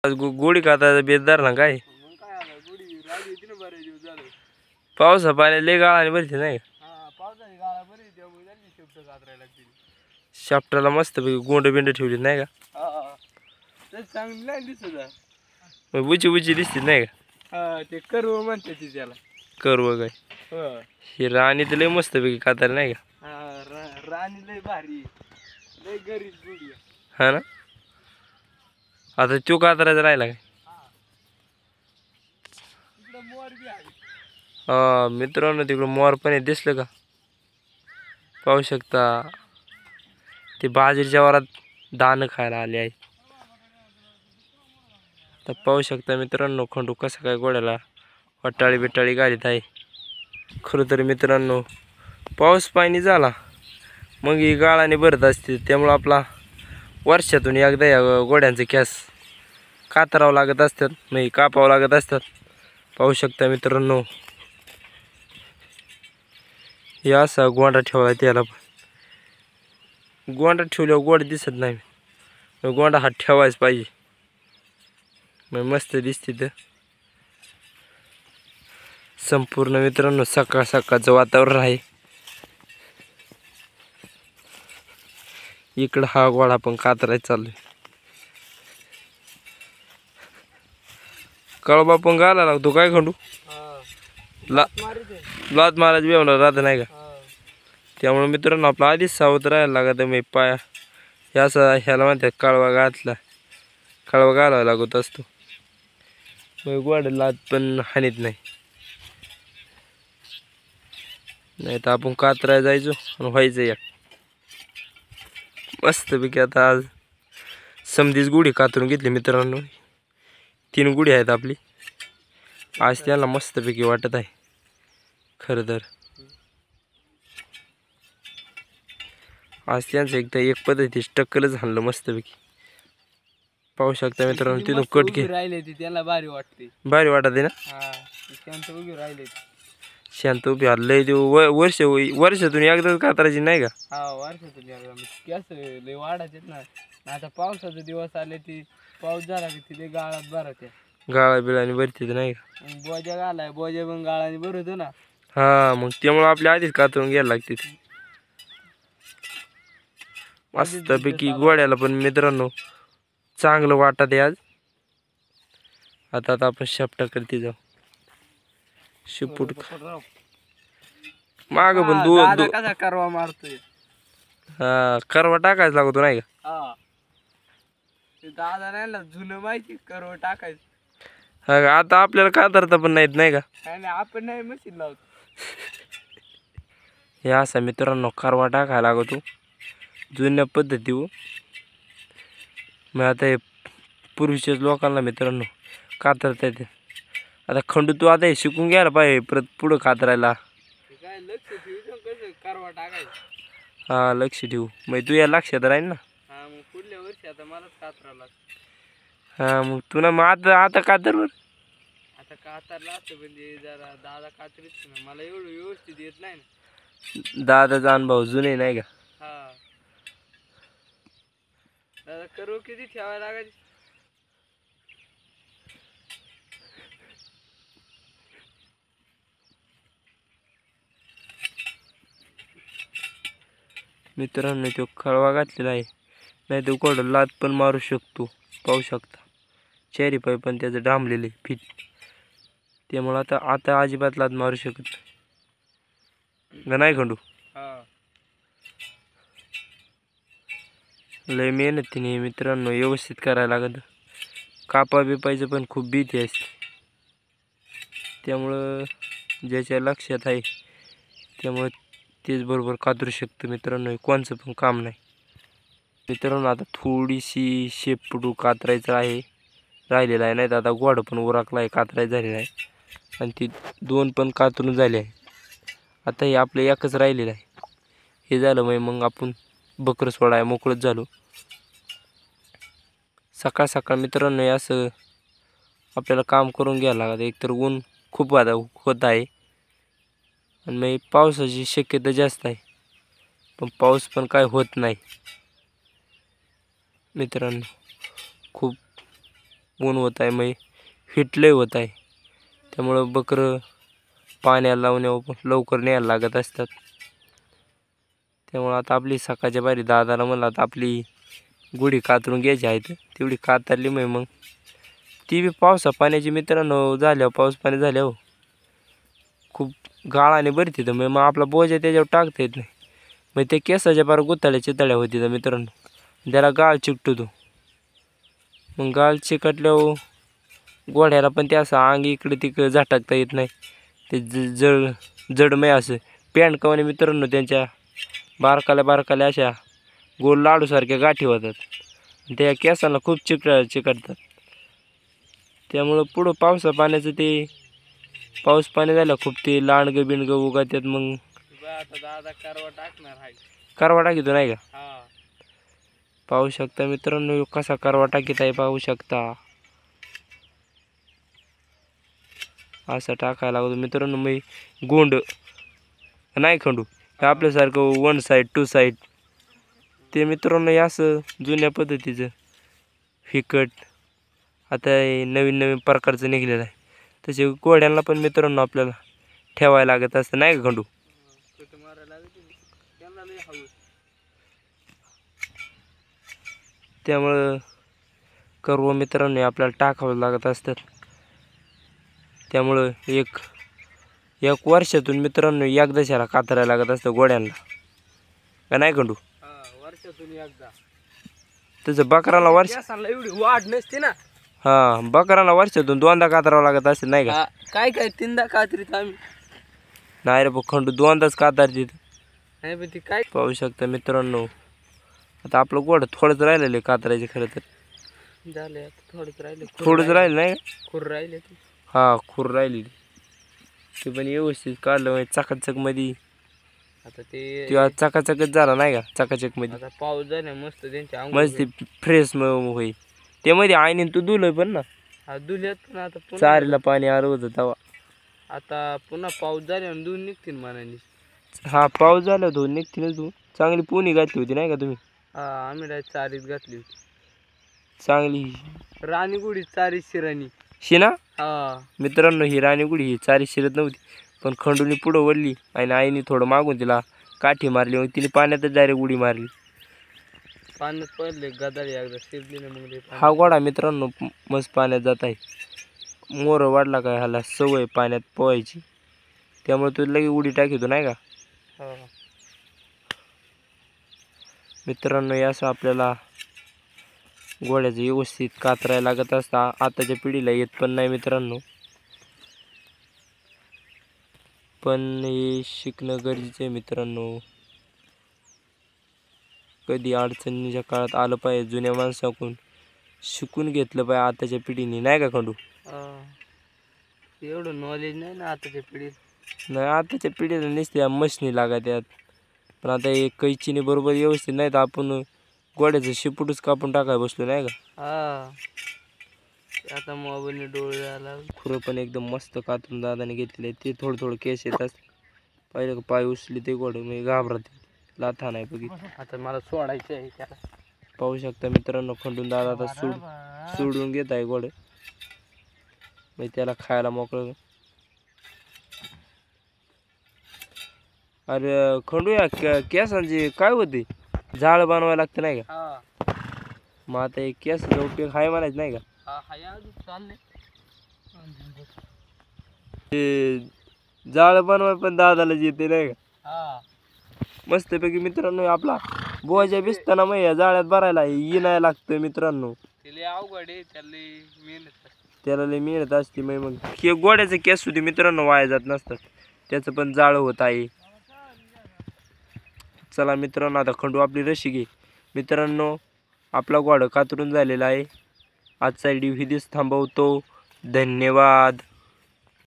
आज गोडी खाता बेदार ना काय पावसा पाण्या लय गाळाने भरते नाही शाफ्टाला मस्त गोंड बिंड ठेवली नाही का चांगली नाही दिसत बुची बुची दिसते नाही का ते कर्व म्हणते ती त्याला कर्व काय ही राणी तर लय मस्त पैकी कातार नाही का राणी लय भारी लय गरीब गुडी हा ना आता तो कातरायचा राहिला काय मोर बी आहे हा मित्रांनो तिकडं मोर पण आहे दिसलं का पाहू शकता ते बाजरीच्या वरात दाणं खायला आले आहे तर पाहू शकता मित्रांनो खंडू कसं काय गोड्याला वटाळी बिटाळी घालीत आहे खरं तर मित्रांनो पाऊस पाणी झाला मग ही गाळाने भरत असते त्यामुळं आपला वर्षातून एकदा या गोड्यांचे कॅस कातरावं लागत असतात म्हणजे कापावं लागत असतात पाहू शकता मित्रांनो हे असा गोंडा ठेवला त्याला पण गोंडा ठेवल्यावर गोड दिसत नाही गोंडा हा ठेवायच पाहिजे मग मस्त दिसते तर संपूर्ण मित्रांनो सकाळ सकाळचं वातावरण आहे इकडं हा गोळा पण कातरायचा चालू कळबा पण घाला लागतो काय खंडू लात महाराज बेवणार राहत नाही का त्यामुळे मित्रांनो आपला आधीच सावध राहायला लागत मी पाया ह्याला म्हणतात कळवा घातला कळवा घालावा लागत असतो मग गोड लात पण हानीत नाही तर आपण कातराय जायचो आणि व्हायचं या मस्तपैकी आता आज समधीच गुढी कातरून घेतली मित्रांनो 3 गुढी आहेत आपली आज त्याला मस्तपैकी वाटत आहे खरं तर आज त्यांचं एकदा एक पद्धतीच टक्कलच हाणलं मस्तपैकी पाहू शकता मित्रांनो तिथून कट घे राहिले त्याला भारी वाटते भारी वाटत आहे ना शांत उभी राहिले शांत उभी हल्लय ते वर्षातून एकदाच कातरायची नाही का हा वर्षातून कॅस लय वाढायचे ना आता पावसाचे दिवस आले ती पाऊस झाला की तिथे गाळात भरत गाळा बिळाने भरते नाही का बोजा घालाय बोजा पण गाळाने भरतो ना हा मग त्यामुळे आपल्या आधीच कातरून घ्यायला लागते मस्तपैकी गोड्याला पण मित्रांनो चांगलं वाटत आहे आज आता आपण शाफ्टा करते जाऊ शिपूट माग पण दूध कसा करवा मारतोय हा करवा टाकायचं लागतो नाही का दादा नाही ना जुनं माहिती करवा टाकायचं हा आता आपल्याला कातरता पण नाहीत नाही का आपण नाही मशीन लावतो हे असा मित्रांनो करवा टाकायला लागतो जुन्या पद्धती मग आता हे पूर्वीच्याच लोकांना मित्रांनो कातरता येते आता खंडू तू आता हे शिकून घ्यायला पाहिजे परत पुढं कातरायला करवा टाकायचं हा लक्ष ठेवू मग तू या लक्षात राहील ना मग पुढल्या वर्षी आता मलाच कातरा लागतं हा मग तुला मग आता कातरवर आता कातरला असतं म्हणजे जरा दादा कातरीच ना मला एवढं व्यवस्थित येत नाही ना दादाचा अनुभव जुने नाही का हा दादा करू किती ठेवायला लागायची मित्रांनो तो खळवा घातलेला आहे नाही तर कोड लात पण मारू शकतो पाहू शकता चेरी पाय पण त्याचं डांबलेले फिट त्यामुळे आता अजिबात लात मारू शकत नाही खंडू लय मेहनतीने मित्रांनो व्यवस्थित करायला लागत कापा बिपायचं पण खूप भीती असते त्यामुळं ज्याच्या लक्षात आहे त्यामुळे तेच बरोबर कातरू शकतं मित्रांनो कोणचं पण काम नाही मित्रांनो आता थोडीशी शेपूट कातरायचं आहे राहिलेला आहे नाही तर आता गोड पण उरकला आहे कातरायचं झालेला आहे आणि ती 2 पण कातरून झाले आहे आता हे आपलं एकच राहिलेलं आहे हे झालं मग आपण बकरं सोडाय मोकळंच झालो सकाळ सकाळ मित्रांनो असं आपल्याला काम करून घ्यायला लागतं एकतर ऊन खूप होत आहे आणि मग पावसाची शक्यता जास्त आहे पण पाऊस पण काय होत नाही मित्रांनो खूप ऊन होत आहे, मग हिटलंय होत आहे. त्यामुळं बकरं पाण्याला लावण्यावर लवकर न्यायला लागत असतात. त्यामुळं आता आपली सकाळच्या बारी दादाला म्हणलं आता आपली गुढी कातरून घ्यायची आहेत. तेवढी कातरली मग ती बी पावसा पाण्याची मित्रांनो झाल्यावर पाऊस पाणी झाल्यावर खूप गाळाने भरती तिथं मग आपला बोजा त्याच्यावर टाकता येत नाही. मग ते केसाच्या पार गुताळ्या चिताळ्या होती तर मित्रांनो त्याला गाळ चिकटतो तो. मग गाळ चिकटल्यावर गोढ्याला पण ते असं अंग इकडे तिकडे झटकता येत नाही. ते जडमय असं पॅन्ट कवाने मित्रांनो त्यांच्या बारकाल्या अशा गोल लाडूसारख्या गाठी होतात. त्या केसांना खूप चिकटतात. त्यामुळं पुढं पावसा पाण्याचं ते पाऊस पाणी झालं खूप ते लांडगं बिंडगं उगात्यात. मग आता दादा कारवा टाकणार आहे. करवा टाकीतो नाही का? हा पाहू शकता मित्रांनो कसा करवा टाकीत आहे पाहू शकता. असं टाकायला लागतो मित्रांनो. मग गोंड नाही खंडू हे आपल्यासारखं 1 साईड 2 साईड ते मित्रांनो असं जुन्या पद्धतीचं फिकट आता हे नवीन प्रकारचं निघलेलं आहे. तसे घोड्यांना पण मित्रांनो आपल्याला ठेवायला लागत असतं नाही का खंडू? त्यामुळं कर्व मित्रांनो आपल्याला टाकावं लागत असतात. त्यामुळं एक वर्षातून मित्रांनो एकदाशाला कातरायला लागत असतं घोड्यांना का नाही खंडू? वर्षातून एकदा. तसं बकराला वर्ष एवढी वाढ नसते ना. हां बकराला वर्षातून 2दा कातरावं लागत असतं नाही का? काय 3दा कात्रीत आम्ही नाही रे खंडू 2दाच कातरते. नाही पण ती काय पाहू शकता मित्रांनो आता आपलं घोडं थोडंच राहिलेलं आहे कातरायचे खरं तर. झाले आता थोडंच राहिले. थोडंच राहिलं नाही का? खूर राहिले ते. हा खूर राहिली ते पण व्यवस्थित काढलं म्हणजे चकाचक मध्ये. आता ते किंवा चकाचकच झाला नाही का? चकाचक मध्ये आता पाऊस झाला मस्त त्यांच्या मस्त ते फ्रेश होईल. ते मध्ये आईने तू धुलंय पण ना. हा दुल्यात पण आता पुन्हा चारीला पाणी आलं होतं तेव्हा. आता पुन्हा पाऊस झाल्यावर दूध निघतील मनाने. हा पाऊस झाला होता निघतीनच तू चांगली पोनी घातली होती नाही का तुम्ही? हा आम्ही डायरेक्ट चारीत घातली होती चांगली राणी गुढी चारी शिराणी शिना. हा मित्रांनो ही राणीगुडी ही चारी शिरत नव्हती पण खंडूनी पुढं वळली आणि आईने थोडं मागून तिला काठी मारली मग तिने पाण्यातच डायरेक्ट उडी मारली. पाण्यात पडले गदाळी एकदा शिरली ना मग हा घोडा मित्रांनो मस्त पाण्यात जात आहे. मोर वाढला काय ह्याला सवय पाण्यात पोहायची त्यामुळे तो लगेच उडी टाकीतो नाही का? हा मित्रांनो असं आपल्याला घोड्याचं व्यवस्थित कातरायला लागत असता. आताच्या पिढीला येत पण नाही मित्रांनो. पण हे शिकणं गरजेचं आहे मित्रांनो. कधी अडचणीच्या काळात आलं पाहिजे. जुन्या माणसाकडून शिकून घेतलं पाहिजे आताच्या पिढीने नाही का खंडू? एवढं नॉलेज नाही ना आताच्या पिढीत. नाही आताच्या पिढीला नुसत्या मशनी लागत्यात. पण आता हे कैचीने बरोबर व्यवस्थित नाही तर आपण घोड्याचं शेपूटच कापून टाकायला बसलो नाही का? हा आता मोबाईलने डोळे झाला. खुरं पण एकदम मस्त कातून दादाने घेतले. ते थोडं केस येत असते पाहिलं का पाय उचली ते घोडं म्हणजे घाबरते लाथा नाही बघित. आता मला सोडायचं आहे त्याला. पाहू शकता मित्रांनो खंडून दादा आता सोडून घेत आहे घोडं म्हणजे त्याला खायला मोकळं. अरे खंडू या केसांची काय होते झाड बनवायला लागतं नाही का? हा मग आता एक केसाचा उपयोग हाय म्हणायचं नाही का? हा हाय अजून चालले ते जाळ बनवाय पण दादाला येते नाही का? हा मस्तपैकी मित्रांनो आपला बोजा भिजताना मग या जाळ्यात भरायला येणार लागतं मित्रांनो. त्याला अवघड आहे त्याला मेहनत त्याला लई मेहनत असते. मग हे गोड्याचे केस सुद्धा मित्रांनो वाया जात नसतात. त्याचं पण जाळं होत आहे. चला मित्रांनो आता खंडू आपली रशी घे. मित्रांनो आपला घोडा कातरून झालेला आहे. आजचा व्हिडिओ इथेच थांबवतो. धन्यवाद.